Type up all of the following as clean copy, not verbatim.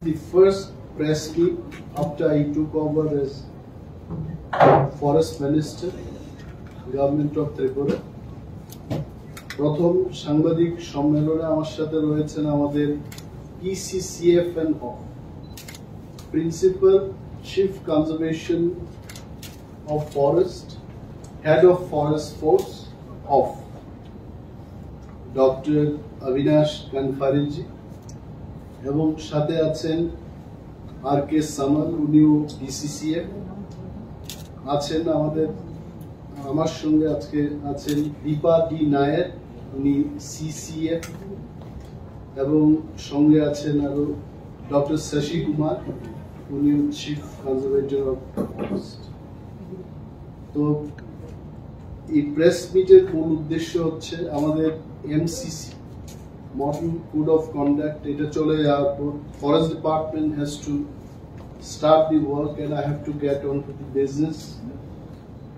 The first press meet after I took over as Forest Minister, Government of Tripura. প্রথম সাংবাদিক সম্মেলনে আমার সাথে রয়েছেন আমাদের PCCFNO, Principal Chief Conservation of Forest, Head of Forest Force of Dr. Avinash Kanfariji, এবং সাথে আছেন RK Samal, উনিও PCCF আছেন। আমার সঙ্গে আজকে আছেন দীপা ডি নায়ার, উনি CCF, এবং সঙ্গে আছেন আরো ডক্টর শশী কুমার, উনি চিফ কনজারভেটর অফ ফরেস্ট। তো এই প্রেস মিটের মূল উদ্দেশ্য হচ্ছে আমাদের MCC model code of conduct এটা চলে যাওয়ার পর forest department has to start the work and I have to get on to the business.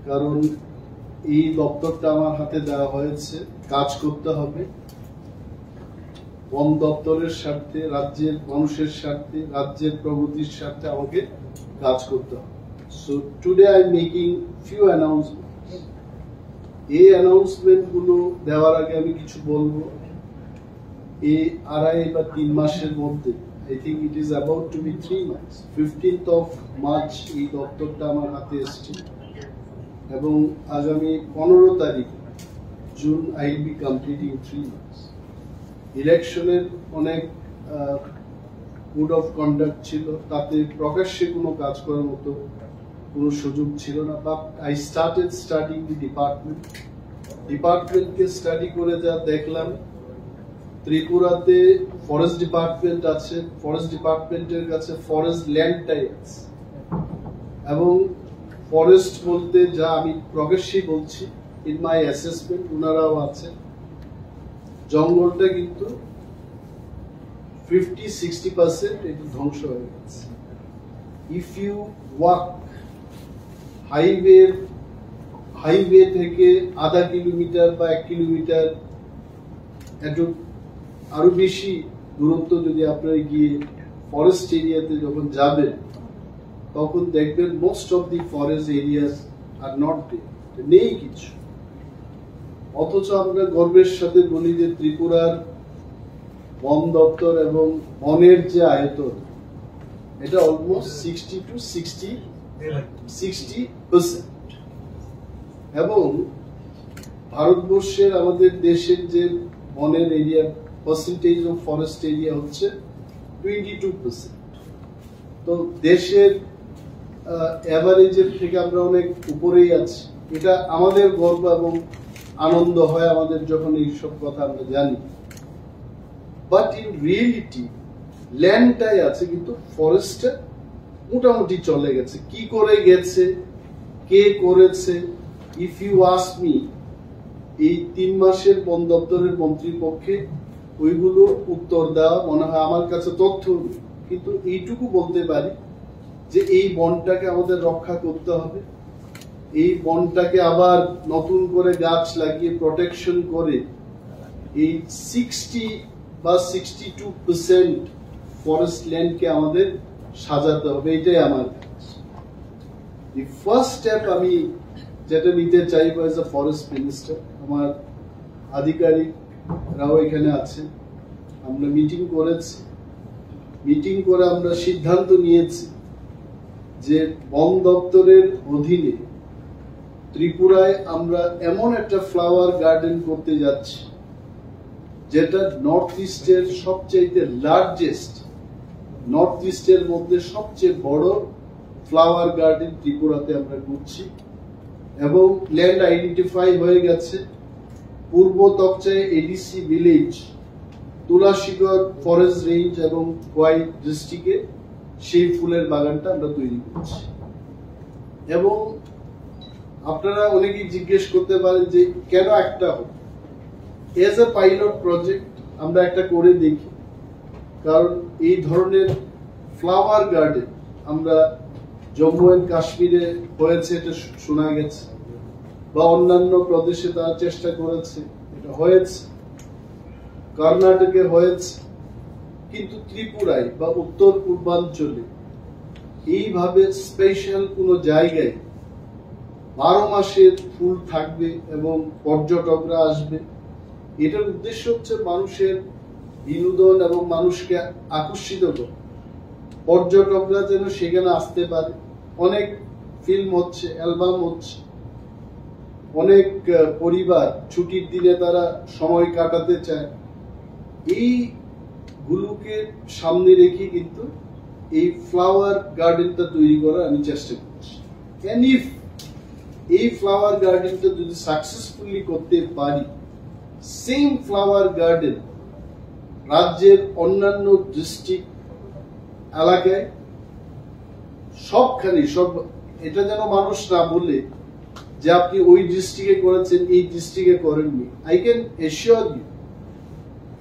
কারণ এই দপ্তরটা আমার হাতে দেওয়া হয়েছে, কাজ করতে হবে বন দপ্তরের স্বার্থে, রাজ্যের মানুষের স্বার্থে, রাজ্যের প্রগতির স্বার্থে আমাকে কাজ করতে হবে। So today I am making few announcement. এই অ্যানাউন্সমেন্ট গুলো দেওয়ার আগে আমি কিছু বলবো। এই 2.5 বা 3 মাসের মধ্যে, I think it is about to be 3 months, 15th of March এই দপ্তরটা আমার হাতে এসছে, এবং আগামী 15 তারিখ June I will be completing 3 months. ইলেকশনের অনেক কোড অফ কন্ডাক্ট ছিল, তাতে প্রকাশ্যে কোনো কাজ করার মতো কোনো সুযোগ ছিল না। বাট আই স্টার্টেড স্টাডিং দি ডিপার্টমেন্টকে স্টাডি করে যা দেখলাম, ত্রিপুরাতে ফরেস্ট ডিপার্টমেন্ট আছে, ফরেস্ট ডিপার্টমেন্টের কাছে ফরেস্ট ল্যান্ডটাই আছে, এবং ফরেস্ট বলতে যা আমি প্রকাশ্যেই বলছি, ইন মাই অ্যাসেসমেন্ট ওনারাও আছে, জঙ্গলটা কিন্তু 50-60% এটা ধ্বংস হয়ে গেছে। ইফ ইউ ওয়াক হাইওয়ে থেকে আধা কিলোমিটার বা 1 কিলোমিটার একটু আরো বেশি দূরত্ব যদি আপনারা গিয়ে ফরেস্ট এরিয়াতে যখন যাবেন, তখন দেখবেন most of the forest areas are not there, নেই কিছু। অথচ আমরা গর্বের সাথে বলি যে ত্রিপুরার বন দপ্তর এবং বনের যে আয়তন, এটা অলমোস্ট 60% এবং ভারতবর্ষের আমাদের দেশের যে বনের area percentage of forest area হচ্ছে 22%। তো দেশের এভারেজের থেকে আমরা অনেক উপরেই আছি। এটা আমাদের গর্ব এবং আনন্দ হয় আমাদের যখন এইসব কথা আমরা জানি। বাট ইন রিয়েলিটি ল্যান্ডটাই আছে, কিন্তু ফরেস্টটা মোটামুটি চলে গেছে। কি করে গেছে, কে করেছে, ইফ ইউ আস্ক মি, এই 3 মাসের বন দপ্তরের মন্ত্রীর পক্ষে ওইগুলো উত্তর দেওয়া মনে হয় আমার কাছে তথ্য নেই, কিন্তু এইটুকু বলতে পারি যে এই বনটাকে আমাদের রক্ষা করতে হবে। এই বনটাকে আবার নতুন করে গাছ লাগিয়ে প্রোটেকশন করে এই 60 বা 62% ফরেস্ট ল্যান্ডকে আমাদের সাজাতে হবে। এটাই আমার কাজ। দি ফার্স্ট স্টেপ আমি যেটা নিতে চাইবো এজ এ ফরেস্ট মিনিস্টার, আমার আধিকারিকরাও এখানে আছে, আমরা মিটিং করেছি, মিটিং করে আমরা সিদ্ধান্ত নিয়েছি যে বন দপ্তরের অধীনে ত্রিপুরায় আমরা এমন একটা ফ্লাওয়ার গার্ডেন করতে যাচ্ছি যেটা নর্থ ইস্টের সবচেয়ে লার্জেস্ট, নর্থ ইস্টের মধ্যে সবচেয়ে বড় ফ্লাওয়ার গার্ডেন ত্রিপুরাতে আমরা করছি। এবং ল্যান্ড আইডেন্টিফাই হয়ে গেছে পূর্ব তকচায় এডিসি ভিলেজ, তুলাশিগড় ফরেস্ট রেঞ্জ এবং কোয়াই ডিস্ট্রিক্টে সেই ফুলের বাগানটা আমরা তৈরি করছি। এবং আপনারা অনেকেই জিজ্ঞেস করতে পারেন যে কেন একটা হোক, এজ এ পাইলট প্রজেক্ট আমরা একটা করে দেখি। কারণ এই ধরনের ফ্লাওয়ার গার্ডেন আমরা জম্মু এন্ড কাশ্মীরে হয়েছে এটা শোনা গেছে, বা অন্যান্য প্রদেশে তারা চেষ্টা করেছে, এটা হয়েছে, কর্ণাটকে হয়েছে, কিন্তু ত্রিপুরায় বা উত্তর পূর্বাঞ্চলে এইভাবে স্পেশাল কোনো জায়গায় 12 মাসের ফুল থাকবে এবং পর্যটকরা আসবে। এটার উদ্দেশ্য হচ্ছে মানুষের বিনোদন এবং মানুষকে আকর্ষিত করে, পর্যটকরা যেন সেখানে আসতে পারে। অনেক ফিল্ম হচ্ছে, অ্যালবাম হচ্ছে, অনেক পরিবার ছুটির দিনে তারা সময় কাটাতে চায়। এইগুলোকে সামনে রেখে কিন্তু এই ফ্লাওয়ার গার্ডেনটা তৈরি করার আমি চেষ্টা করছি। এই ফ্লাওয়ার গার্ডেনটা যদি সাকসেসফুলি করতে পারি, সেম ফ্লাওয়ার গার্ডেন রাজ্যের অন্যান্য ডিস্ট্রিক্ট এলাকায় সবখানে এটা যেন মানুষ না বলে যে আপনি ওই ডিস্ট্রিক্টে করেছেন, এই ডিস্ট্রিক্টে করেননি। আই ক্যান এশিওর ইউ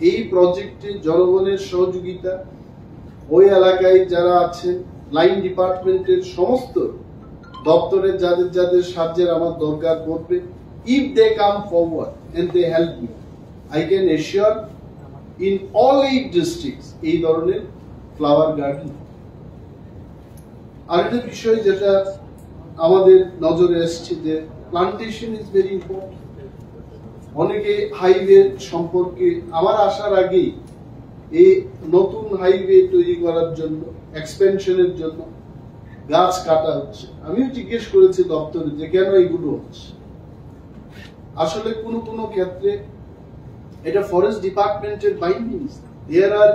এই প্রজেক্টে জনগণের সহযোগিতা, ওই এলাকায় যারা আছেন, লাইন ডিপার্টমেন্টের সমস্ত দপ্তরের যাদের যাদের সাহায্যের আমার দরকার পড়বে, if they come forward and they help me, I can assure in all 8 districts এই ধরনের ফ্লাওয়ার গার্ডেন। আরেকটা বিষয় যেটা আমাদের নজরে এসছে যে প্লান্টেশন ইজ ভেরি ইম্পর্টেন্ট। অনেকে হাইওয়ে সম্পর্কে, আমার আসার আগেই এই নতুন হাইওয়ে তৈরি করার জন্য, এক্সপেনশনের জন্য গাছ কাটা হচ্ছে। আমিও জিজ্ঞেস করেছি দপ্তরে যে কেন এগুলো হচ্ছে। আসলে কোন কোন ক্ষেত্রে এটা ফরেস্ট ডিপার্টমেন্টের বাইন্ডিংস। দেয়ার আর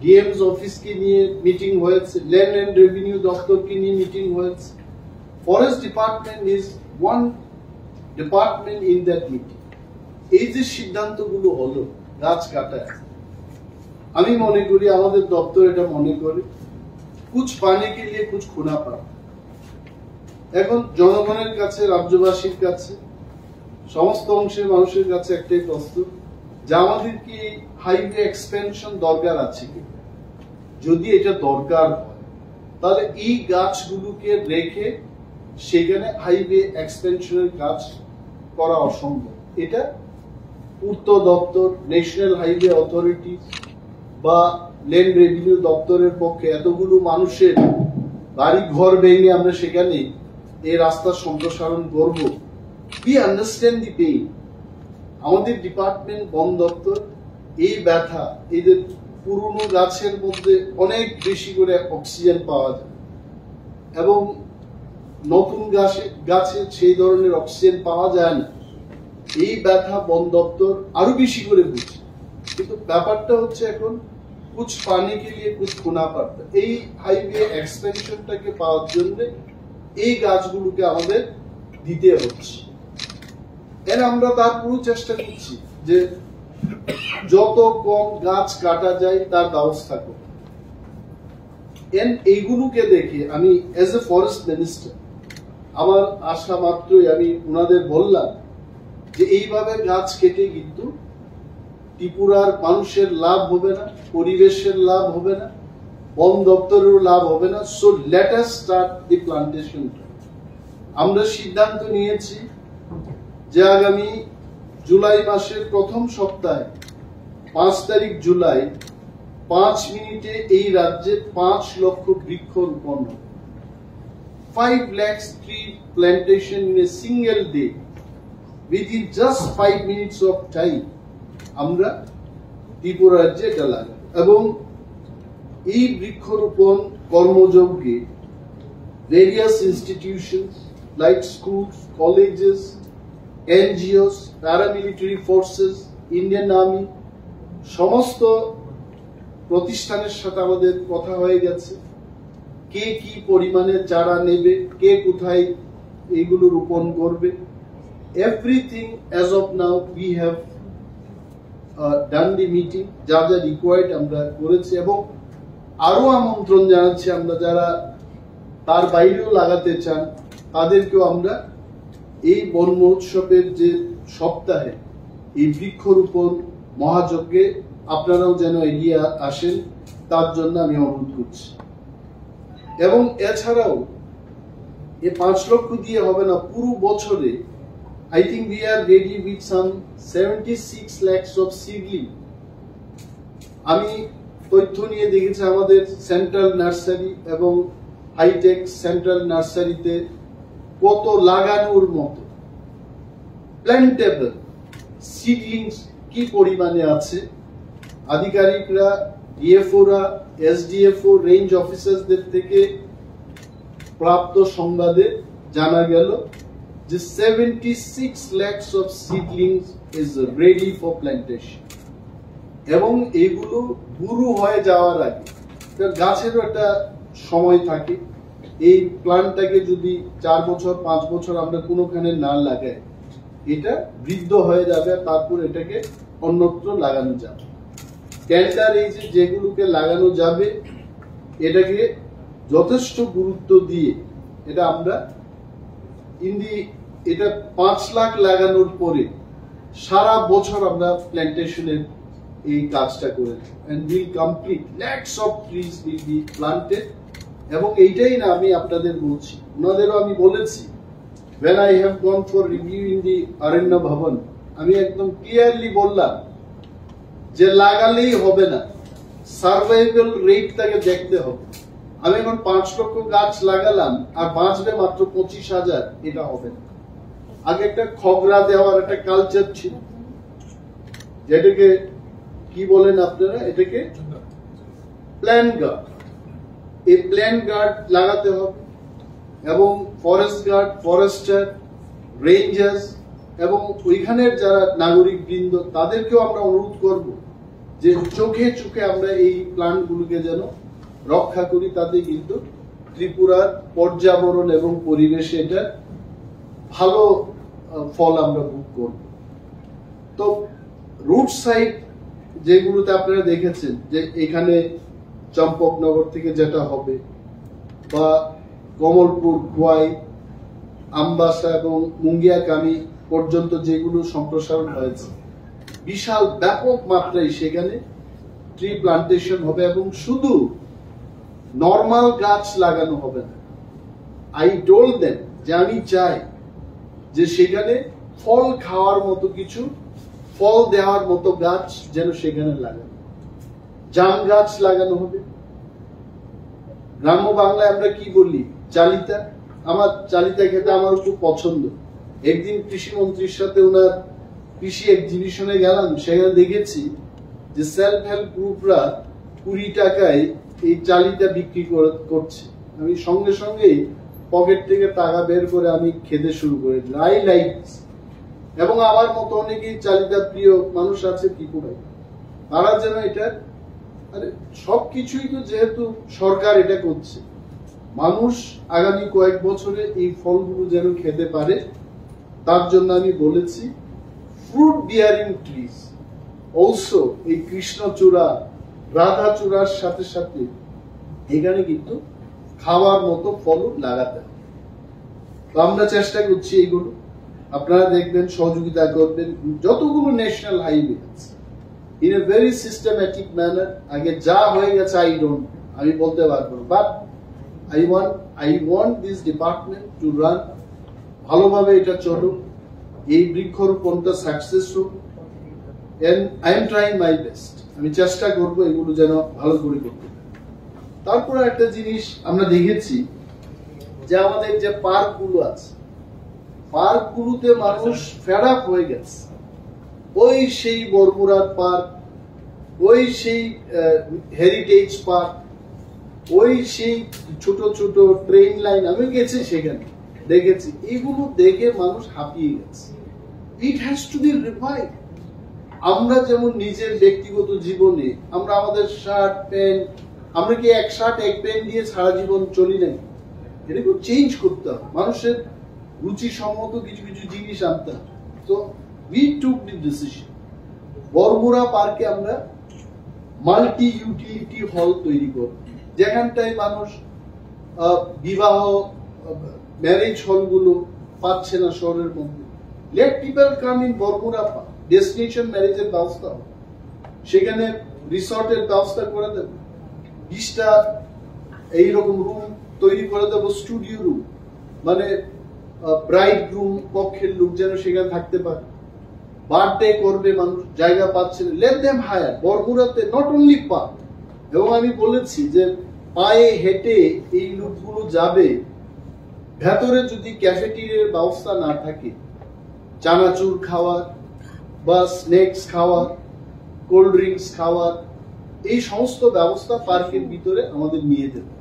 ডিএমস অফিসকে নিয়ে মিটিং হয়েছে, ল্যান্ড এন্ড রেভিনিউ দপ্তরকে নিয়ে মিটিং হয়েছে। Forest department is one department in that meeting. এই যে সিদ্ধান্তগুলো হলো গাছ কাটা, আমি মনে করি আমাদের দপ্তর এটা মনে করে কুছ পানে কে লিয়ে কুছ খোনা পা। এখন জনগণের কাছে, রাজ্যবাসীর কাছে, সমস্ত অংশের মানুষের কাছে একটাই প্রশ্ন যে আমাদের কি হাইওয়ে এক্সপেনশন দরকার আছে কি? যদি এটা দরকার হয় তাহলে এই গাছগুলোকে রেখে সেখানে হাইওয়ে এক্সপেনশনের কাজ করা অসম্ভব। এটা পূর্ত দপ্তর, ন্যাশনাল হাইওয়ে অথরিটি বা ল্যান্ড রেভিনিউ দপ্তরের পক্ষে এতগুলো মানুষের বাড়ি ঘর ভেঙে আমরা সেখানে এই রাস্তার সম্প্রসারণ করব। We understand the pain. আমাদের ডিপার্টমেন্ট, বন দপ্তর এই ব্যথা, এই যে পুরনো গাছের মধ্যে অনেক বেশি করে অক্সিজেন পাওয়া যায় এবং নতুন গাছে সেই ধরনের অক্সিজেন পাওয়া যায় না, এই ব্যথা বন দপ্তর আরো বেশি করে বুঝে। কিন্তু ব্যাপারটা হচ্ছে এখন কুছ পানি কে লিয়ে কুছ খোনা পড়তা। এই হাইওয়ে এক্সপেনশনটাকে পাওয়ার জন্য এই গাছগুলোকে আমাদের দিতে হচ্ছে। এর আমরা তার পুরো চেষ্টা করছি যে যত কম গাছ কাটা যায় তার ব্যবস্থা করব। এইগুলোকে দেখে আমি এজ এ ফরেস্ট মিনিস্টার, আমার আশা মাত্রই আমি ওনাদের বললাম যে এইভাবে গাছ কেটে কিন্তু ত্রিপুরার মানুষের লাভ হবে না, পরিবেশের লাভ হবে না, বন দপ্তরেরও লাভ হবে না। সো লেট আস স্টার্ট দি প্লান্টেশন। আমরা সিদ্ধান্ত নিয়েছি যে আগামী জুলাই মাসের প্রথম সপ্তাহে 5 তারিখ জুলাই 5 মিনিটে এই রাজ্যে 5 লক্ষ বৃক্ষ রোপণ হবে। 5 lakhs tree plantation in a single day within just 5 minutes of time আমরা ত্রিপুরা রাজ্যে এটা লাগাবো। এবং এই বৃক্ষরোপণ কর্মযজ্ঞে various institutions like schools, colleges, NGOs, paramilitary forces, Indian Army, সমস্ত প্রতিষ্ঠানের সাথে আমাদের কথা হয়ে গেছে। কে কি পরিমাণে চারা নেবে, কে কোথায় এইগুলো রোপণ করবে। Everything as of now we have done the meeting, যা যা রিকোয়ার্ড আমরা করেছি এবং আরো আমন্ত্রণ জানাচ্ছি আমরা যারা তার বাইরেও লাগাতে চান তাদেরকেও আমরা এই বন মহোৎসবের যে সপ্তাহে এই বৃক্ষরোপণ মহাযজ্ঞে আপনারাও যেন এগিয়ে আসেন তার জন্য আমি অনুরোধ করছি। এবং এছাড়াও এই 5 লক্ষ দিয়ে হবে না, পুরো বছরে I think we are ready with some 76 lakhs of seedling. আমি তথ্য নিয়ে দেখেছি আমাদের সেন্ট্রাল নার্সারি এবং হাইটেক সেন্ট্রাল নার্সারিতে কত লাগানোর মতো প্ল্যান্টেবল সিডলিংস কি পরিমাণে আছে। আধিকারিকরা, ডিএফওরা, এসডিএফও, রেঞ্জ অফিসারদের থেকে প্রাপ্ত সংবাদে জানা গেল যে 76 lakhs of seedlings is ready for plantation এবং এগুলো বুরু হয়ে যাওয়ার আগে, গাছেরও একটা সময় থাকে, এই প্ল্যান্টটাকে যদি 4 বছর 5 বছর আমরা কোনোখানে না লাগাই এটা বৃদ্ধ হয়ে যাবে, তারপর এটাকে অন্যত্র লাগানো যাবে। টেন্ডার এই যেগুলোকে লাগানো যাবে এটাকে যথেষ্ট গুরুত্ব দিয়ে এটা আমরা এটা 5 লাখ লাগানোর পরে সারা বছর আমরা প্ল্যান্টেশনের এই কাজটা করে and will complete lakhs of trees will be planted এবং এইটাই না আমি আপনাদের বলছি, ওনাদেরও আমি বলেছি when I have gone for review in the Aranya Bhavan আমি একদম ক্লিয়ারলি বললাম যে লাগালেই হবে না, সার্ভাইভাল রেটটাকে দেখতে হবে। আমি এখন 5 লক্ষ গাছ লাগালাম আর বাঁচবে মাত্র 25,000, এটা হবে না। আগে একটা খগড়া দেওয়ার একটা কালচার ছিল, যেটাকে কি বলেন আপনারা, এটাকে প্ল্যান গার্ড। এই প্ল্যান গার্ড লাগাতে হবে এবং ফরেস্ট গার্ড, ফরেস্টার, রেঞ্জার্স এবং ওইখানের যারা নাগরিক বৃন্দ তাদেরকেও আমরা অনুরোধ করব যে চোখে চোখে আমরা এই প্ল্যান্টগুলোকে যেন রক্ষা করি, তাতে কিন্তু ত্রিপুরার পর্যাবরণ এবং পরিবেশে এটা ভালো ফল আমরা ভোগ করব। তো রুট সাইড যেগুলোতে আপনারা দেখেছেন যে এখানে চম্পকনগর থেকে যেটা হবে বা কমলপুর, খোয়াই, আমবাসা এবং মুঙ্গিয়াকামি পর্যন্ত যেগুলো সম্প্রসারণ হয়েছে, বিশাল ব্যাপক মাত্রায় সেখানে ট্রি প্লান্টেশন হবে এবং শুধু নর্মাল গাছ লাগানো হবে না। আই টোল্ড দেম যে আমি চাই যে সেখানে ফল খাওয়ার মতো কিছু, ফল দেওয়ার মতো গাছ যেন সেখানে লাগানো, জাম গাছ লাগানো হবে। গ্রাম্য বাংলায় আমরা কি বলি, চালিতা। আমার চালিতা খেতে আমার খুব পছন্দ। একদিন কৃষি মন্ত্রীর সাথে ওনার কৃষি এক্সিবিশনে গেলাম, সেখানে দেখেছি যে সেলফ হেল্প গ্রুপরা 20 টাকায় এই চালিতা বিক্রি করছে। আমি সঙ্গে সঙ্গেই পকেট থেকে টাকা বের করে আমি খেতে শুরু করে দিলাম। আই লাইক, এবং আমার মতো অনেকেই চালিতা প্রিয় মানুষ আছে ত্রিপুরায়, তারা যেন এটা, আরে সবকিছুই তো যেহেতু সরকার এটা করছে, মানুষ আগামী কয়েক বছরে এই ফলগুলো যেন খেতে পারে, তার জন্য আমি বলেছি ফ্রুট বিয়ারিং ট্রিজ অলসো, এই কৃষ্ণচূড়া, রাধাচূড়ার সাথে সাথে এখানে কিন্তু খাওয়ার মতো ফল লাগাতে হবে। তো আমরা চেষ্টা করছি এইগুলো, আপনারা দেখবেন, সহযোগিতা করবেন। যতগুলো ন্যাশনাল হাইওয়ে আছে in a very systematic manner, আগে যা হয়ে গেছে আমি বলতে পারবো, but I want this department to run ভালোভাবে, এটা চলুক, এই বৃক্ষরোপণটা সাকসেস হোক, and I am trying my best, আমি চেষ্টা করব এগুলো যেন ভালো করে করতে। তারপরে একটা জিনিস আমরা দেখেছি যে আমাদের যে পার্কগুলো আছে, পার্কগুলোতে মানুষ ফেড আপ হয়ে গেছে। ওই সেই বরমুরার পার্ক, ওই সেই হেরিটেজ পার্ক, ওই সেই ছোট ছোট ট্রেন লাইন, আমি গেছি সেখানে দেখেছি, এগুলো দেখে মানুষ হাঁপিয়ে গেছে। It has to be revive. আমরা যেমন নিজের ব্যক্তিগত জীবনে আমরা আমাদের শার্ট প্যান্ট, আমরা কি এক শার্ট এক প্যান্ট দিয়ে সারা জীবন চলি না? এটাকে চেঞ্জ করতে হবে, মানুষের রুচি সম্মত কিছু কিছু জিনিস আনতে হবে। তো we took the decision, Baramura পার্কে আমরা মাল্টি ইউটিলিটি হল তৈরি করব, যেখানটায় মানুষ বিবাহ, ম্যারেজ হলগুলো পাচ্ছে না শহরের মধ্যে। Let people come in Baramura park, destination ম্যারেজের ব্যবস্থা হবে, সেখানে রিসর্টের ব্যবস্থা করে দেব, 20টা এইরকম রুম তৈরি করে দেবো, স্টুডিও রুম, মানে ব্রাইড গ্রুম পক্ষের লোক যেন সেখানে থাকতে পারে। বার্থডে করবে মানুষ, জায়গা পাচ্ছে না, লেট দেম হায়ার। বরমুরাতে নট অনলি পার্ক, এবং আমি বলেছি যে পায়ে হেঁটে এই লোকগুলো যাবে, ভেতরে যদি ক্যাফেটেরিয়ার ব্যবস্থা না থাকে, চানাচুর খাওয়ার বা স্ন্যাক্স খাওয়ার, কোল্ড ড্রিঙ্কস খাওয়ার, এই সমস্ত ব্যবস্থা পার্কের ভিতরে আমাদের নিয়ে যেতে।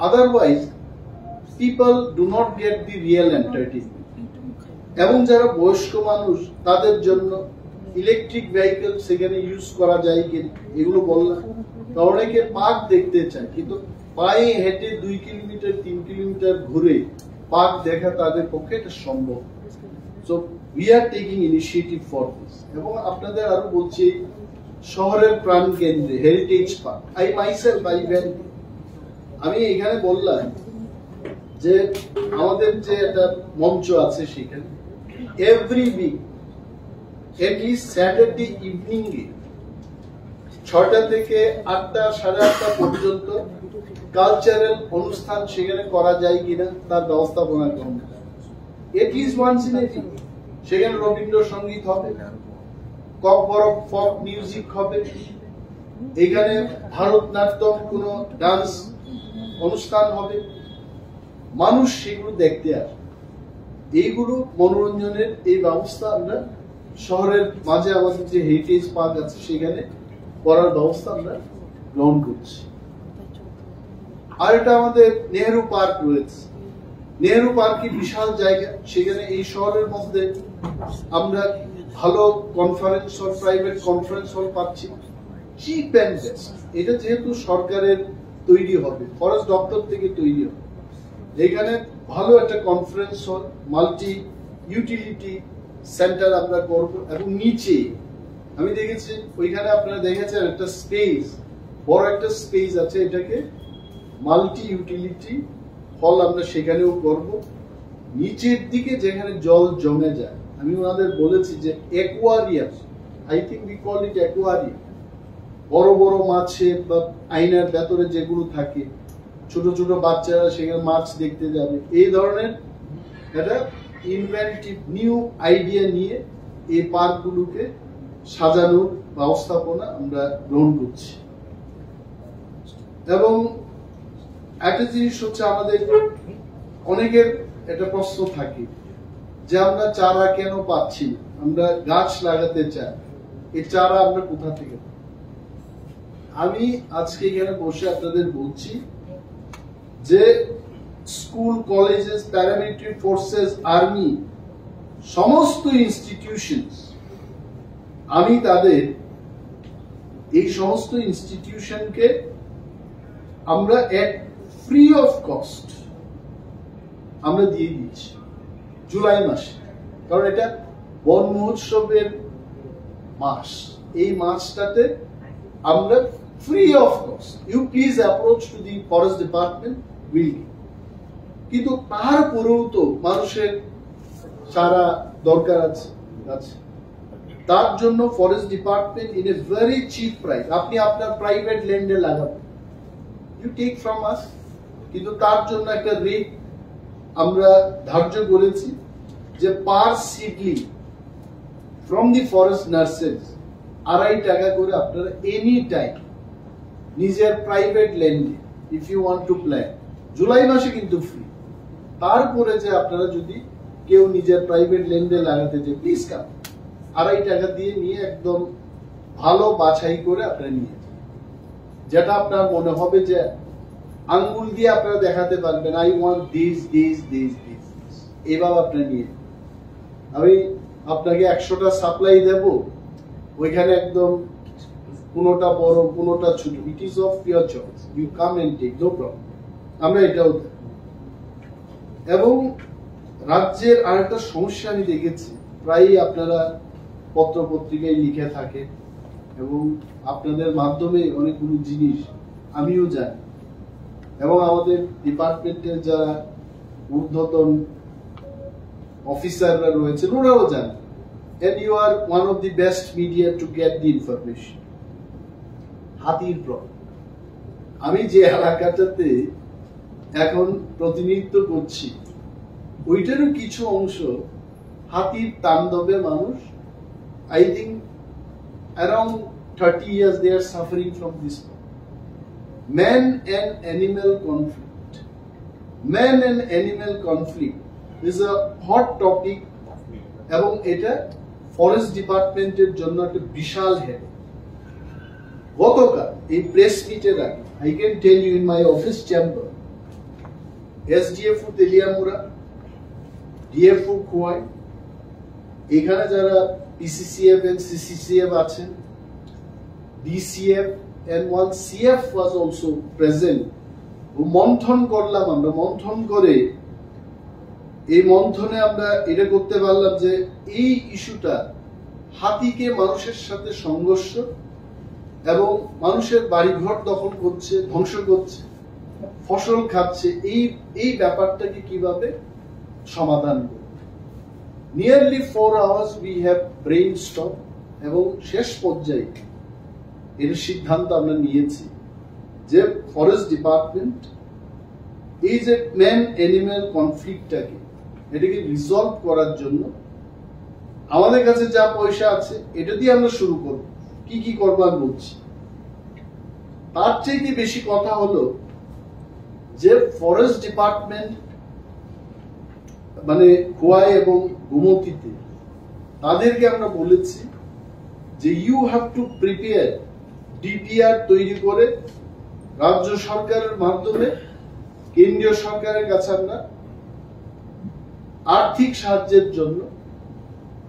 Otherwise people do not get the real entertainment. এবং যারা বয়স্ক মানুষ তাদের জন্য ইলেকট্রিক ভেহিকল সেখানে ইউজ করা যায় কিনা এগুলো বললাম। অনেকে পার্ক দেখতে চায়, কিন্তু পায়ে হেঁটে 2 কিলোমিটার 3 কিলোমিটার ঘুরে পার্ক দেখা তাদের পক্ষে এটা সম্ভব। So we are taking initiative for this. এবং আপনাদের আরো বলছি, শহরের প্রাণ কেন্দ্রে হেরিটেজ পার্ক, আমি এখানে বললাম যে আমাদের যে একটা মঞ্চ আছে সেখানে every week atleast Saturday evening এ 6টা থেকে 8টা 8:30 পর্যন্ত কালচারাল অনুষ্ঠান সেখানে করা যায় কিনা তার ব্যবস্থাপনা করুন। At least once in a week সেখানে রবীন্দ্রসঙ্গীত হবে, ককবরক ফক মিউজিক হবে, এখানে ভারতনাট্যম কোন ডান্স অনুষ্ঠান হবে, মানুষ সেগুলো দেখতে আসে। এইগুলো মনোরঞ্জনের এই ব্যবস্থা আমরা শহরের মাঝে আমাদের যে হেরিটেজ পার্ক আছে সেখানে করার ব্যবস্থা আমরা গ্রহণ করছি। আর এটা আমাদের নেহেরু পার্ক রয়েছে। নেহেরু পার্কে বিশাল জায়গা, সেখানে এই শহরের মধ্যে আমরা ভালো conference hall, private conference hall পাচ্ছি, চিপ অ্যান্ড বেস্ট। এটা যেহেতু সরকারের তৈরি হবে, ফরেস্ট দপ্তর থেকে তৈরি হবে, এখানে ভালো একটা conference hall, multi utility centre আমরা করব। এবং নিচে আমি দেখেছি ওইখানে আপনারা দেখেছেন একটা স্পেস, বড় একটা স্পেস আছে, এটাকে মাল্টি ইউটিলিটি হল আমরা সেখানেও করব। নিচের দিকে যেখানে জল জমে যায়, আমি ওনাদের বলেছি যে aquarium, I think we call it aquarium, বড় বড় মাছের বা আয়নার ভেতরে যেগুলো থাকে, ছোট ছোট বাচ্চারা সেখানে মাছ দেখতে যাবে, এই ধরনের একটা ইনভেন্টিভ নিউ আইডিয়া নিয়ে এই পার্কগুলোকে সাজানোর ব্যবস্থাপনা আমরা গ্রহণ করছি। এবং একটা জিনিস হচ্ছে, আমাদের অনেকের একটা প্রশ্ন থাকে যে আমরা চারা কেন পাচ্ছি না, আমরা গাছ লাগাতে চাই, এই চারা আমরা কোথা থেকে? আমি আজকে এখানে বসে আপনাদের বলছি যে school, colleges, paramilitary forces, army, সমস্ত ইনস্টিটিউশনস, আমি তাদের এই সমস্ত ইনস্টিটিউশনকে আমরা এট ফ্রি অফ কস্ট আমরা দিয়ে দিচ্ছি জুলাই মাসে। কারণ এটা বন মহোৎসবের মাস, এই মাসটাতে আমরা free of cost, you please approach to the forest department, will. কিন্তু তারপরেও তো মানুষের চারা দরকার আছে, তার জন্য forest department in a very cheap price, আপনি আপনার প্রাইভেট ল্যান্ডে লাগাবেন, ইউ টেক ফ্রম আস, কিন্তু তার জন্য একটা রেট আমরা ধার্য করেছি যে পার সিডলি ফ্রম দি ফরেস্ট নার্সারিজ 2.5 টাকা করে আপনারা এনি টাইম নিজের প্রাইভেট ল্যান্ডে if you want to plan, July মাসে কিন্তু ফ্রি। তারপরে যে আপনারা যদি কেউ নিজের প্রাইভেট ল্যান্ডে লাগাতে চায়, প্লিজ কাম, 2.5 টাকা দিয়ে নিয়ে একদম ভালো বাছাই করে আপনারা নিয়ে যান, যেটা আপনার মনে হবে যে আঙ্গুল দিয়ে আপনারা দেখাতে পারবেন I want this this this this, এভাবে আপনারা নিয়ে। আমি আপনাকে 100টা সাপ্লাই দেব, ওইখানে একদম কোনোটা বড় কোনোটা ছোট, it is of your choice, you come and take, no problem. আমরা এটাও দেব। এবং রাজ্যের আরেকটা সমস্যা আমি দেখেছি, প্রায়ই আপনারা পত্র পত্রিকায় লিখে থাকে এবং আপনাদের মাধ্যমে অনেকগুলো জিনিস আমিও জানি, এবং আমাদের ডিপার্টমেন্টের যারা ঊর্ধ্বতন অফিসাররা রয়েছে ওরাও জানে, and you are one of the best media to get the information. হাতির প্রবলেম, আমি যে এলাকাটাতে এখন প্রতিনিধিত্ব করছি ওইটারও কিছু অংশ হাতির তাণ্ডবে মানুষ, I think around 30 years they are suffering from this problem. man and animal conflict. Man and animal conflict is a hot topic এবং এটা ফরেস্ট ডিপার্টমেন্টের জন্য একটা বিশাল হেড। গতকাল এই প্রেস মিটের আগে I can tell you in my office chamber SDFO Teliamura, DFO Khowai, এখানে যারা পিসিসিএফ এন্ড সিসিসিএফ আছেন, DCF and one CF was also present. মন্থন করলাম আমরা, মন্থন করে এই মন্থনে আমরা এটা করতে পারলাম যে এই ইস্যুটা হাতিকে মানুষের সাথে সংঘর্ষ এবং মানুষের বাড়িঘর দখল করছে, ধ্বংস করছে, ফসল খাচ্ছে, এই ব্যাপারটাকে কিভাবে সমাধান করবে। Nearly 4 hours we have brainstorm এবং শেষ পর্যায়ে এর সিদ্ধান্ত আমরা নিয়েছি যে ফরেস্ট ডিপার্টমেন্ট এই যে ম্যান অ্যানিম্যাল কনফ্লিক্টটাকে এটাকে রিজলভ করার জন্য আমাদের কাছে যা পয়সা আছে এটা দিয়ে আমরা শুরু করব। কি কি করবার বলছি, তার চাইতে বেশি কথা হলো যে ফরেস্ট ডিপার্টমেন্ট মানে খোয়াই এবং গোমতীতে তাদেরকে আমরা বলেছি যে you have to prepare DPR তৈরি করে রাজ্য সরকারের মাধ্যমে কেন্দ্রীয় সরকারের কাছে আমরা আর্থিক সাহায্যের জন্য,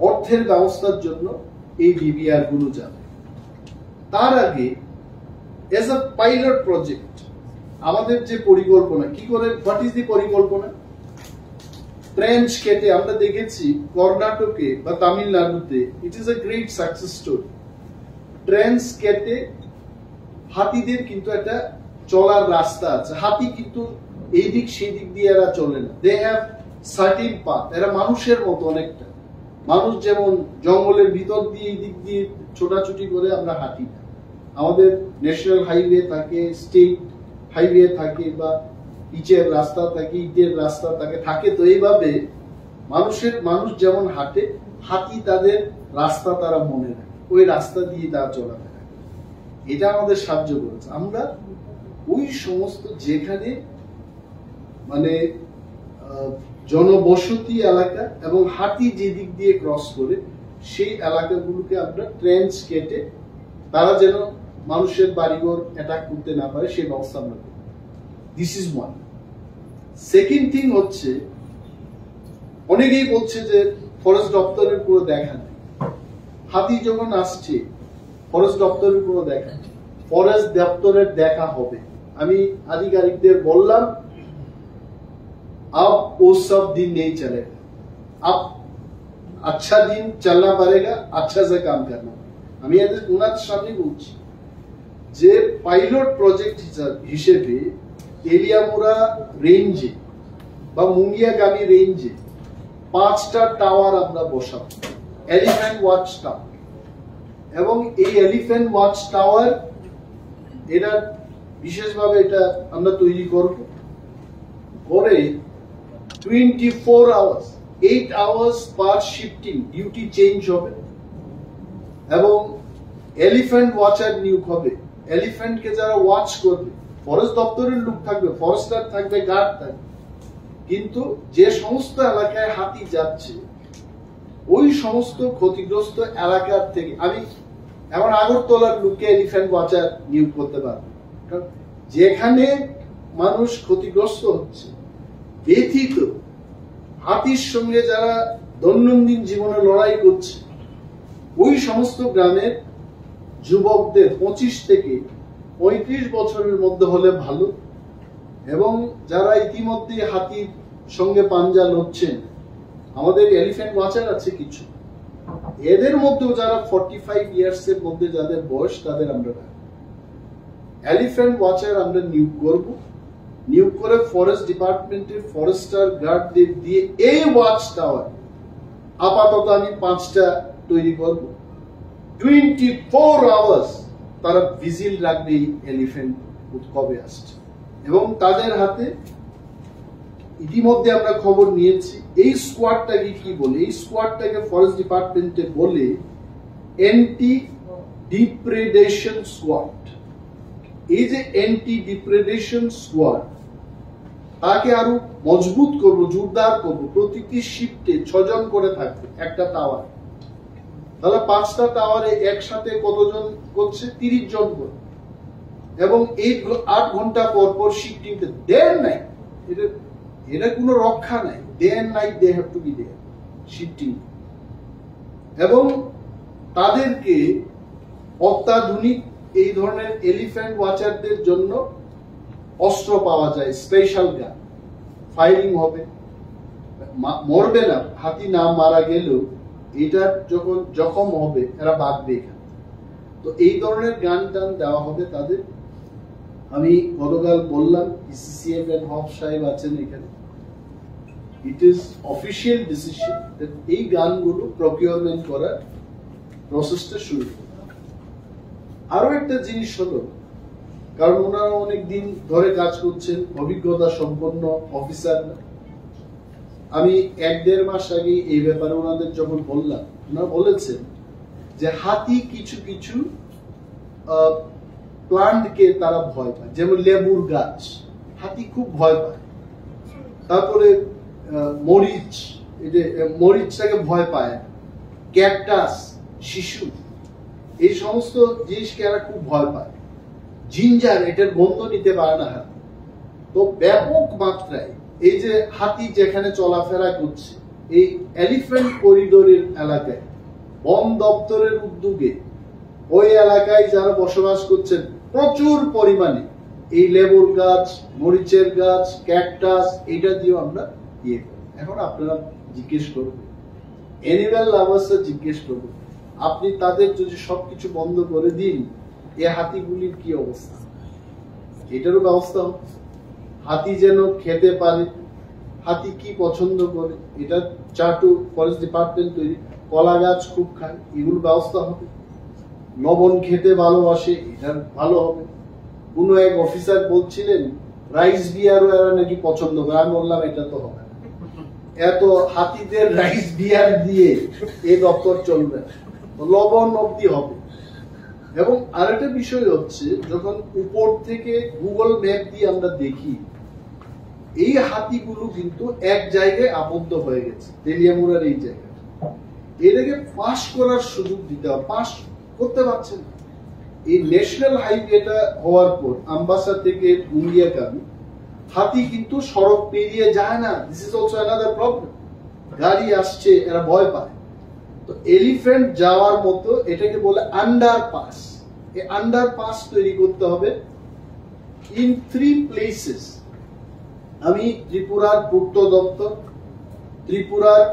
অর্থের ব্যবস্থার জন্য এই ডিপিআর গুলো যাবে। তার আগে এজ আ পাইলট প্রজেক্ট আমাদের যে পরিকল্পনা, কি করে, হোয়াট ইজ দি পরিকল্পনা, ট্রেঞ্চ কেটে আমরা দেখেছি কর্ণাটকে বা তামিলনাড়ুতে it is a great success story. Trench কেটে হাতিদের কিন্তু একটা চলার রাস্তা আছে, হাতি কিন্তু এই দিক সেই দিক দিয়ে এরা চলে না, দে হ্যাভ সার্টিন পাথ, এরা মানুষের মতো অনেকটা, মানুষ যেমন জঙ্গলের ভিতর দিয়ে এই দিক দিয়ে ছোটাছুটি করে আমরা হাঁটি না, আমাদের ন্যাশনাল হাইওয়ে থাকে, স্টেট হাইওয়ে থাকে বা পিচের রাস্তা থাকে, ইটের রাস্তা থাকে, তো এইভাবে মানুষ যেমন হাঁটে, হাতি তাদের রাস্তা তারা মনে রাখে, ওই রাস্তা দিয়ে তারা চলাফেরা। এটা আমাদের সাহায্য করেছে। আমরা ওই সমস্ত যেখানে মানে জনবসতি এলাকা এবং হাতি যে দিক দিয়ে ক্রস করে সেই এলাকাগুলোকে আমরা ট্রেঞ্চ কেটে তারা যেন মানুষের বাড়িঘর অ্যাটাক করতে না পারে সেই ব্যবস্থা আমরা করি। This is one. Second thing হচ্ছে, অনেকেই বলছে যে ফরেস্ট দপ্তরের পুরো দেখা নেই, হাতি যখন আসছে ফরেস্ট দপ্তরের পুরো দেখা নেই, ফরেস্ট দপ্তরের দেখা হবে। আমি আধিকারিকদের বললাম अब वो सब दिन नहीं चलेगा, अब अच्छा दिन चलना पड़ेगा, अच्छा से काम करना। আমি এদের উনার সামনে বলছি যে পাইলট প্রজেক্ট হিসেবে তেলিয়ামুড়া রেঞ্জে বা মুঙ্গিয়াগামী রেঞ্জে 5টা টাওয়ার আমরা বসাবো, এলিফ্যান্ট ওয়াচ টাওয়ার। এবং এই এলিফ্যান্ট ওয়াচ টাওয়ার এটা বিশেষভাবে এটা আমরা তৈরি করব, করে 24 hours 8 hours পার শিফটিং ডিউটি চেঞ্জ হবে এবং এলিফ্যান্ট ওয়াচার নিয়োগ হবে। এলিফ্যান্টকে যারা ওয়াচ করবে, ফরেস্ট দপ্তরের লোক থাকবে, ফরেস্টার থাকবে, গার্ড থাকবে, কিন্তু যে সমস্ত এলাকায় হাতি যাচ্ছে ওই সমস্ত ক্ষতিগ্রস্ত এলাকার থেকে আমি এখন আগরতলার লোককে এলিফ্যান্ট ওয়াচার নিয়োগ করতে পারবো, কারণ যেখানে মানুষ ক্ষতিগ্রস্ত হচ্ছে ব্যথিত, হাতির সঙ্গে যারা দৈনন্দিন জীবনে লড়াই করছে, ওই সমস্ত গ্রামের যুবকদের 25 থেকে 35 বছরের মধ্যে হলে ভালো, এবং যারা ইতিমধ্যে হাতির সঙ্গে পাঞ্জা লড়ছেন, আমাদের এলিফ্যান্ট ওয়াচার আছে কিছু, এদের মধ্যেও যারা 45 ইয়ার্স এর মধ্যে যাদের বয়স তাদের আমরা এলিফ্যান্ট ওয়াচার আমরা নিয়োগ করব। নিয়োগ করে ফরেস্ট ডিপার্টমেন্টের ফরেস্টার গার্ডদের দিয়ে এই ওয়াচ টাওয়ার আপাতত আমি 5টা তৈরি করব। 24 hours তারা ভিজিল রাখবে এলিফ্যান্ট কবে আসছে, এবং তাদের হাতে ইতিমধ্যে আমরা খবর নিয়েছি এই স্কোয়াডটাকে কি বলে, এই স্কোয়াডটাকে ফরেস্ট ডিপার্টমেন্টে বলে অ্যান্টি ডিপ্রেডেশন স্কোয়াড। এই যে অ্যান্টি ডিপ্রেডেশন স্কোয়াড, তাকে আরো মজবুত করব, জোরদার করব। প্রতিটি শিফটে 6 জন করে থাকবে একটা টাওয়ার। তাহলে 5টা টাওয়ারে একসাথে কতজন করছে? 30 জন করে। এবং 8 ঘন্টা পর পর শিফটিং, ডে এন্ড নাইট, এটা কোনো রক্ষা নাই। Day and night they have to be there shifting. এবং তাদেরকে অত্যাধুনিক এই ধরনের এলিফ্যান্ট ওয়াচারদের জন্য অস্ত্র পাওয়া যায়, স্পেশাল গান। ফায়ারিং হবে, মরবে না, হাতি না মারা গেলেও এটা যখন জখম হবে এরা বাঁচবে এখানে। তো এই ধরনের গান টান দেওয়া হবে তাদের। আমি গতকাল বললাম, ইসিসিএফ এন্ড হফ সাহেব আছেন এখানে। ইট ইজ অফিসিয়াল ডিসিশন এই গানগুলো প্রকিউরমেন্ট করার প্রসেসটা শুরু করবে। আরো একটা জিনিস হলো, কারণ ওনারা অনেকদিন ধরে কাজ করছেন, অভিজ্ঞতা সম্পন্ন অফিসার। আমি 1-1.5 মাস আগে এই ব্যাপারে ওনাদের যখন বললাম, ওনারা বলেছেন যে হাতি কিছু কিছু প্লান্টকে তারা ভয় পায়, যেমন লেবুর গাছ হাতি খুব ভয় পায়। তারপরে মরিচ, এই যে মরিচটাকে ভয় পায়। ক্যাকটাস, শিশু, এই সমস্ত জিনিসকে এরা খুব ভয় পায়। জিঞ্জার, এটার গন্ধ নিতে পারে না হাতি। তো ব্যাপক মাত্রায় এই যে হাতি যেখানে চলাফেরা করছে এই এলিফ্যান্ট করিডোরের এলাকায়, বন দপ্তরের উদ্যোগে ওই এলাকায় যারা বসবাস করছেন প্রচুর পরিমাণে এই লেবুর গাছ, মরিচের গাছ, ক্যাকটাস, এটা দিয়ে আমরা ইয়ে করি। এখন আপনারা জিজ্ঞেস করবেন, অ্যানিম্যাল লাভার্সরা জিজ্ঞেস করবেন, আপনি তাদের যদি সবকিছু বন্ধ করে দিন, এই হাতিগুলির কি অবস্থা? এটারও ব্যবস্থা হবে। হাতি যেন খেতে পারে, হাতি কি পছন্দ করে, এটা চাটু ফরেস্ট ডিপার্টমেন্ট তৈরি। কলা গাছ খুব খায়, এগুলো ব্যবস্থা হবে। লবণ খেতে ভালোবাসে, এটা ভালো হবে। কোন এক অফিসার বলছিলেন রাইস বিয়ারও এরা নাকি পছন্দ করে। আমি বললাম এটা তো হবে না, এত হাতিদের রাইস বিয়ার দিয়ে এই দপ্তর চলবে, লবণ অব্দি হবে। এবং আরেকটা বিষয় হচ্ছে, যখন উপর থেকে গুগল ম্যাপ দিয়ে আমরা দেখি, এই হাতিগুলো কিন্তু এক জায়গায় আবদ্ধ হয়ে গেছে, তেলিয়ামুড়ার এই জায়গায়। এটাকে পাস করার সুযোগ দিতে হবে, পাস করতে পারছে না। এই ন্যাশনাল হাইওয়েটা হওয়ার পর আমবাসা থেকে মুঙ্গিয়াগামী হাতি কিন্তু সড়ক পেরিয়ে যায় না। This is also another problem. গাড়ি আসছে, এরা ভয় পায়। তো এলিফ্যান্ট যাওয়ার মতো এটাকে বলে আন্ডারপাস। এই আন্ডারপাস তৈরি করতে হবে ইন 3 প্লেসেস। আমি ত্রিপুরার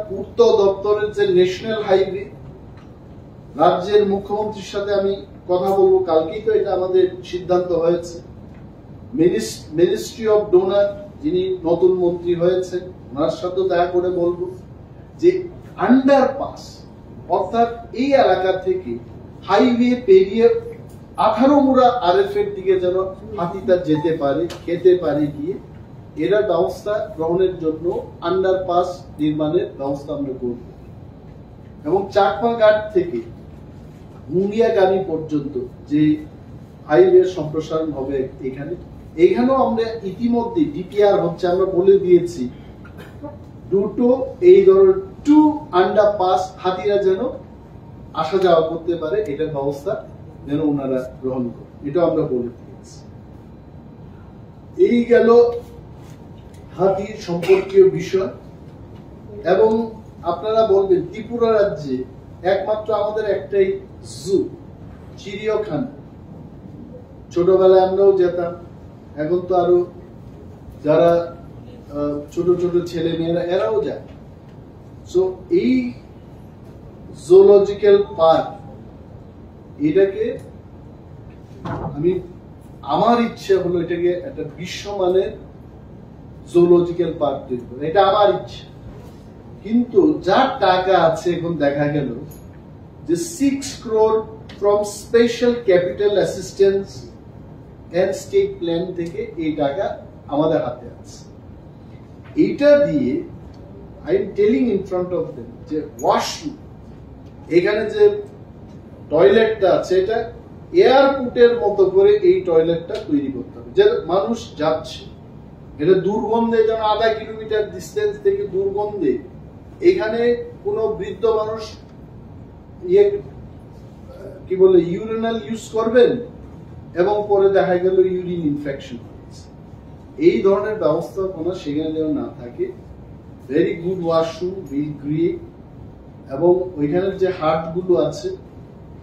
পূর্ত দপ্তরের যে ন্যাশনাল হাইওয়ে, রাজ্যের মুখ্যমন্ত্রীর সাথে আমি কথা বলবো, কালকেই তো এটা আমাদের সিদ্ধান্ত হয়েছে। মিনিস্ট্রি অফ ডোনার, যিনি নতুন মন্ত্রী হয়েছেন, ওনার সাথে দেখা করে বলবো যে আন্ডারপাস, অর্থাৎ এই এলাকা থেকে হাইওয়ে পেরিয়ে 18 মুড়া আরএফ এর দিকে যেন হাতিটা যেতে পারে, খেতে পারে গিয়ে, এরা ব্যবস্থা গ্রহণের জন্য আন্ডারপাস নির্মাণের ব্যবস্থা আমরা করব। এবং চাকমা ঘাট থেকে মুঙ্গিয়াগামী পর্যন্ত যে হাইওয়ে সম্প্রসারণ হবে এখানেও আমরা ইতিমধ্যে ডিপিআর হচ্ছে, আমরা বলে দিয়েছি দুটো এই ধরনের 2 আন্ডারপাস হাতিরা যেন আসা যাওয়া করতে পারে, এটার ব্যবস্থা যেন ওনারা গ্রহণ করে, এটা আমরা বলে দিয়েছি। এই গেল হাতির সম্পর্কীয় বিষয়। এবং আপনারা বলবেন ত্রিপুরা রাজ্যে একমাত্র আমাদের একটাই জু, চিড়িয়াখানা। ছোটবেলায় আমরাও যেতাম, এখন তো আরো যারা ছোট ছোট ছেলে মেয়েরা এরাও যায়। সো এই জুলজিক্যাল পার্ক, এটাকে আমার ইচ্ছে হলো এটাকে একটা বিশ্বমানের জুলজিক্যাল পার্ক তৈরি করা, এটা আমার ইচ্ছে। কিন্তু যার টাকা আছে, এখন দেখা গেল যে 6 crore from special capital assistance and state plan থেকে এই টাকা আমাদের হাতে আছে। এইটা দিয়ে I am telling in front of them যে ওয়াশরুম, এখানে যে টয়লেটটা আছে, এটা এয়ারপোর্টের মতো করে এই টয়লেটটা তৈরি করতে হবে, যে মানুষ যাচ্ছে, এটা দুর্গন্ধে, যেন আধা কিলোমিটার ডিস্টেন্স থেকে দুর্গন্ধে, এখানে কোনো বৃদ্ধ মানুষ কি বলে ইউরিনাল ইউজ করবেন এবং পরে দেখা গেল ইউরিন ইনফেকশন হয়েছে। এই ধরনের ব্যবস্থাপনা সেখানে যেন না থাকে। Very good washroom will create, এবং ওইখানের যে হাট গুলো আছে,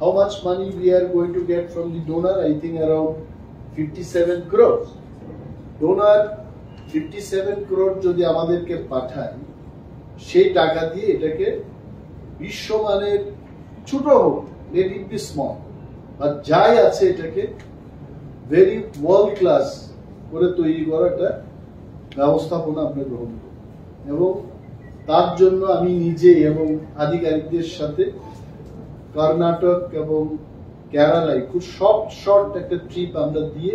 how much money we are going to get from the donor? I think around 57 crores. Donor 57 crore যদি আমাদেরকে পাঠায়, সেই টাকা দিয়ে এটাকে বিশ্বমানের, ছোট হোক, let it be small, but যাই আছে এটাকে ভেরি ওয়ার্ল্ড ক্লাস করে তৈরি করা একটা ব্যবস্থাপনা আমরা গ্রহণ করি। এবং তার জন্য আমি নিজে এবং আধিকারিকদের সাথে কর্ণাটক এবং কেরালায় খুব শর্ট একটা ট্রিপ আমরা দিয়ে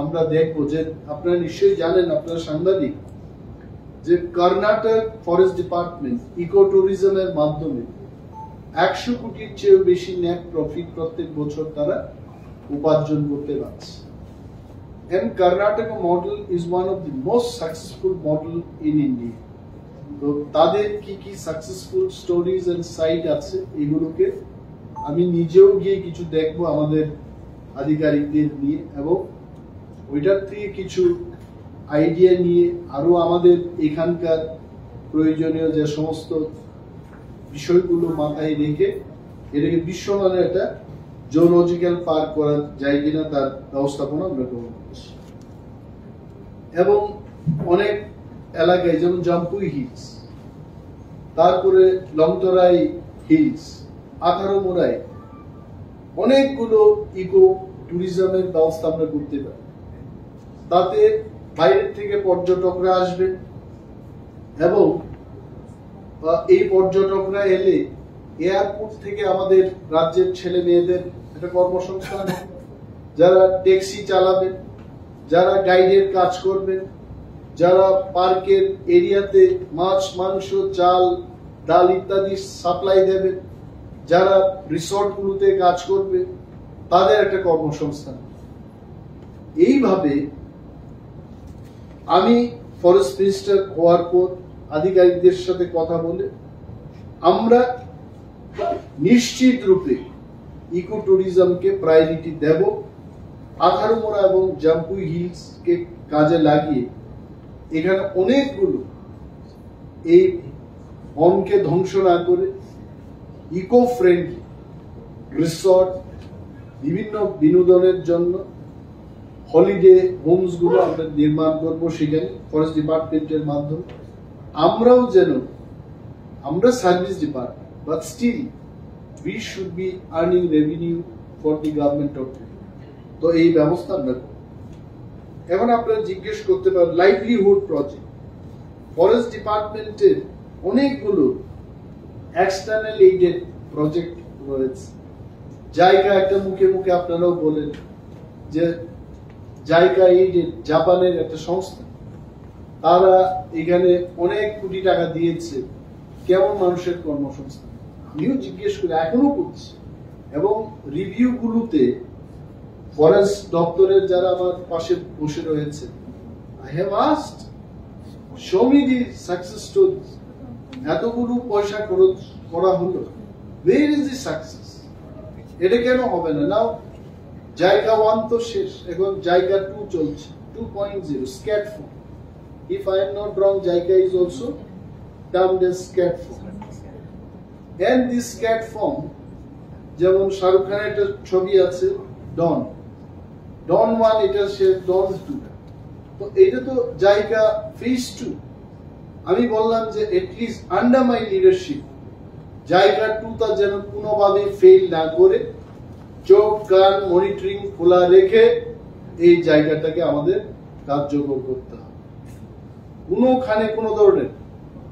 আমরা দেখবো যে, আপনারা নিশ্চয়ই জানেন, আপনারা সাংবাদিক, যে কর্ণাটক ফরেস্ট ডিপার্টমেন্ট ইকো ট্যুরিজমের মাধ্যমে 100 কোটির চেয়েও বেশি নেট প্রফিট প্রত্যেক বছর তারা উপার্জন করতে পারছে। And Karnataka model is one of the most successful model in India. তো তাদের কি কি সাকসেসফুল স্টোরিজ এন্ড সাইট আছে, এগুলোকে আমি নিজেও গিয়ে কিছু দেখবো আমাদের আধিকারিকদের নিয়ে, এবং ওইটার থেকে কিছু আইডিয়া নিয়ে আরো আমাদের এখানকার প্রয়োজনীয় যে সমস্ত বিষয়গুলো মাথায় রেখে এটাকে বিশ্বমানের একটা জুলজিক্যাল পার্ক করা যায় কিনা তার ব্যবস্থাপনা আমরা গ্রহণ করছি। এবং অনেক এলাকায়, যেমন জাম্পুই হিলস, তারপরে লংতরাই হিলস, আঠারোমোড়াই, অনেকগুলো ইকো ট্যুরিজমের ব্যবস্থা আমরা করতে পারি। তাতে বাইরের থেকে পর্যটকরা আসবেন, এবং এই পর্যটকরা এলে এয়ারপোর্ট থেকে আমাদের রাজ্যের ছেলে মেয়েদের একটা কর্মসংস্থান, যারা ট্যাক্সি চালাবেন, যারা গাইডের কাজ করবেন, যারা পার্কের এরিয়াতে মাছ, মাংস, চাল, ডাল ইত্যাদি সাপ্লাই দেবেন, যারা রিসর্ট গুলোতে কাজ করবে, তাদের একটা কর্মসংস্থান। এইভাবে আমি ফরেস্ট মিনিস্টার হওয়ার পর আধিকারিকদের সাথে কথা বলে আমরা নিশ্চিত রূপে ইকো ট্যুরিজমকে প্রায়োরিটি দেব। আঠারোমোড়া এবং জাম্পুই হিলস কে কাজে লাগিয়ে এখানে অনেকগুলো এই বনকে ধ্বংস না করে ইকো ফ্রেন্ডলি রিসর্ট, বিভিন্ন বিনোদনের জন্য হলিডে হোমস গুলো আমরা নির্মাণ করবো সেখানে ফরেস্ট ডিপার্টমেন্টের মাধ্যমে। আমরাও যেন, আমরা service department, but still we should be earning revenue for the government of India. তো এই ব্যবস্থা আমরা করব। এখন আপনারা জিজ্ঞেস করতে পারেন, লাইভলিহুড প্রজেক্ট, ফরেস্ট ডিপার্টমেন্টের অনেকগুলো এক্সটার্নাল এইডেড প্রজেক্ট রয়েছে। জায়গা একটা মুখে মুখে আপনারাও বলেন যে জায়গা এইডেড, জাপানের একটা সংস্থা, তারা এখানে অনেক কোটি টাকা দিয়েছে, কেমন মানুষের কর্মসংস্থান। আমিও জিজ্ঞেস করি, এখনো করছি, এবং রিভিউ গুলোতে ফরেস্ট দপ্তরের যারা আমার পাশে বসে রয়েছে, I have asked, show me the success stories. এতগুলো পয়সা খরচ করা হলো, ওয়্যার ইজ দি সাকসেস? এটা কেন হবে না? নাও জায়গা 1 তো শেষ, এখন জায়গা 2 চলছে, 2.0 scat form. If I am not wrong, জায়গা is also termed as scat form. And this scat form, যেমন শাহরুখ খানের একটা ছবি আছে ডন 1, এটা সে ডন 2, তো এটা তো জায়গা ফেজ 2। আমি বললাম যে এটলিস্ট আন্ডার মাই লিডারশিপ জায়গা 2 তা যেন কোনোভাবে ফেল না করে, চোখ কান মনিটরিং খোলা রেখে এই জায়গাটাকে আমাদের কার্যকর করতে হবে। কোনোখানে কোনো ধরনের,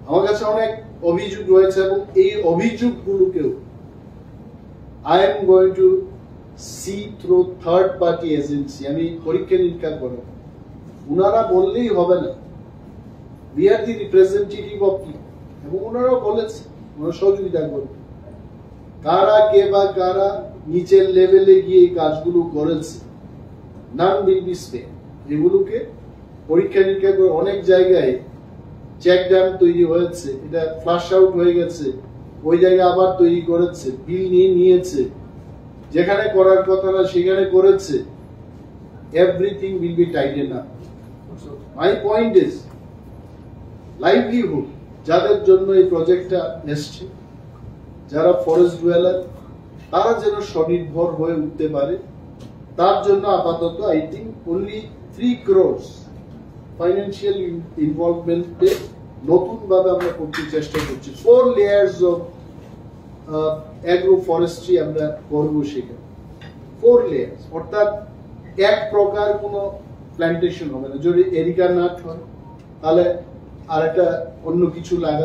আমার কাছে অনেক অভিযোগ রয়েছে, এবং এই অভিযোগগুলোকেও I am going to see through third party agency, আমি পরীক্ষা নিরীক্ষা করব। উনারা বললেই হবে না, we are the representative of people, এবং ওনারাও বলেছে ওনারা সহযোগিতা করবে। কারা কে বা কারা নিচের লেভেলে গিয়ে এই কাজগুলো করেছে, নান উইল বি স্পেয়ার্ড। এগুলোকে পরীক্ষা নিরীক্ষা করে অনেক জায়গায় চেক ড্যাম তৈরি হয়েছে, এটা ফ্লাশ আউট হয়ে গেছে, ওই জায়গায় আবার তৈরি করেছে, বিল নিয়ে নিয়েছে, যেখানে করার কথা না সেখানে করেছে। Everything will be tighten up. My point is livelihood, যাদের জন্য এই প্রজেক্টটা এসছে, যারা ফরেস্ট ডুয়েলার, তারা যেন স্বনির্ভর হয়ে উঠতে পারে, তার জন্য আপাতত I think only 3 crores financial ইনভলভমেন্টে নতুন ভাবে আমরা করতে চেষ্টা করছি। 4 layers অফ অ্যাগ্রো ফরেস্ট্রি আমরা করবো সেখানে, 4 layers, অর্থাৎ এক প্রকার কোনো প্ল্যান্টেশন হবে না। যদি এরিকা নাট হয় তাহলে আর একটা অন্য কিছু লাগা